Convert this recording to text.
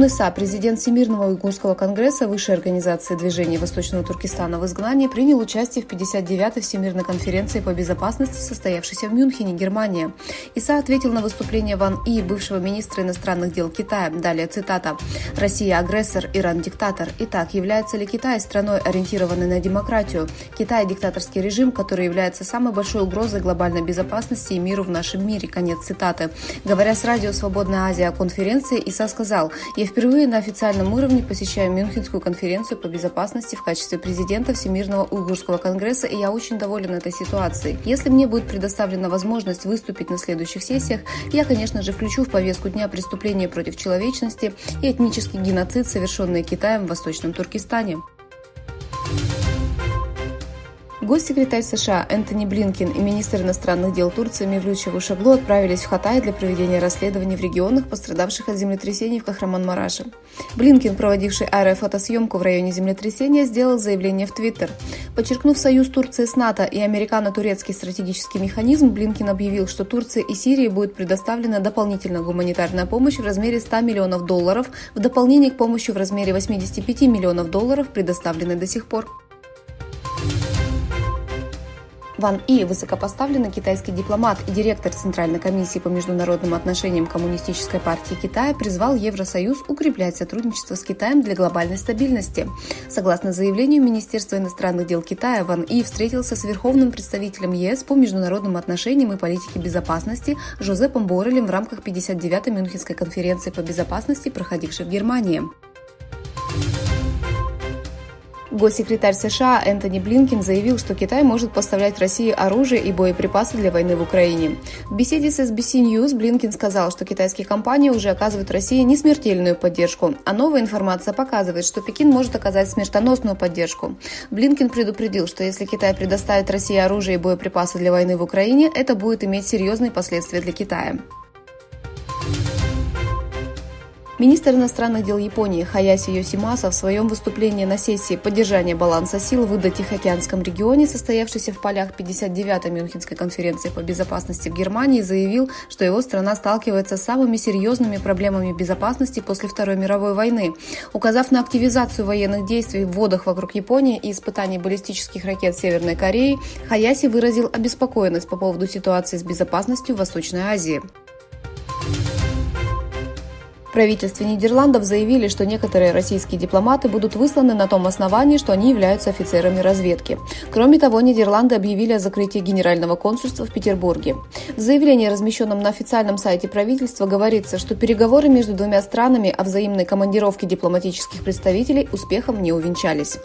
Мамун Иса, президент Всемирного уйгурского конгресса, высшей организации движения Восточного Туркестана в изгнании, принял участие в 59-й Всемирной конференции по безопасности, состоявшейся в Мюнхене, Германия. Иса ответил на выступление Ван И, бывшего министра иностранных дел Китая. Далее цитата. «Россия – агрессор, Иран – диктатор. Итак, является ли Китай страной, ориентированной на демократию? Китай – диктаторский режим, который является самой большой угрозой глобальной безопасности и миру в нашем мире». Конец цитаты. Говоря с радио «Свободная Азия» о конференции, Иса сказал: «Я впервые на официальном уровне посещаю Мюнхенскую конференцию по безопасности в качестве президента Всемирного уйгурского конгресса, и я очень доволен этой ситуацией. Если мне будет предоставлена возможность выступить на следующих сессиях, я, конечно же, включу в повестку дня преступления против человечности и этнический геноцид, совершенный Китаем в Восточном Туркестане». Госсекретарь США Энтони Блинкен и министр иностранных дел Турции Мевлют Чавушоглу отправились в Хатай для проведения расследований в регионах, пострадавших от землетрясений в Кахраман-Мараше. Блинкен, проводивший аэрофотосъемку в районе землетрясения, сделал заявление в Твиттер. Подчеркнув союз Турции с НАТО и американо-турецкий стратегический механизм, Блинкен объявил, что Турции и Сирии будет предоставлена дополнительная гуманитарная помощь в размере $100 миллионов в дополнение к помощи в размере $85 миллионов, предоставленной до сих пор. Ван И, высокопоставленный китайский дипломат и директор Центральной комиссии по международным отношениям Коммунистической партии Китая, призвал Евросоюз укреплять сотрудничество с Китаем для глобальной стабильности. Согласно заявлению Министерства иностранных дел Китая, Ван И встретился с верховным представителем ЕС по международным отношениям и политике безопасности Жозепом Боррелем в рамках 59-й Мюнхенской конференции по безопасности, проходившей в Германии. Госсекретарь США Энтони Блинкен заявил, что Китай может поставлять России оружие и боеприпасы для войны в Украине. В беседе с SBC News Блинкен сказал, что китайские компании уже оказывают России несмертельную поддержку, а новая информация показывает, что Пекин может оказать смертоносную поддержку. Блинкен предупредил, что если Китай предоставит России оружие и боеприпасы для войны в Украине, это будет иметь серьезные последствия для Китая. Министр иностранных дел Японии Хаяси Йосимаса в своем выступлении на сессии поддержания баланса сил в Индо-Тихоокеанском регионе, состоявшейся в полях 59-й Мюнхенской конференции по безопасности в Германии, заявил, что его страна сталкивается с самыми серьезными проблемами безопасности после Второй мировой войны. Указав на активизацию военных действий в водах вокруг Японии и испытаний баллистических ракет Северной Кореи, Хаяси выразил обеспокоенность по поводу ситуации с безопасностью в Восточной Азии. В правительстве Нидерландов заявили, что некоторые российские дипломаты будут высланы на том основании, что они являются офицерами разведки. Кроме того, Нидерланды объявили о закрытии Генерального консульства в Петербурге. В заявлении, размещенном на официальном сайте правительства, говорится, что переговоры между двумя странами о взаимной командировке дипломатических представителей успехом не увенчались.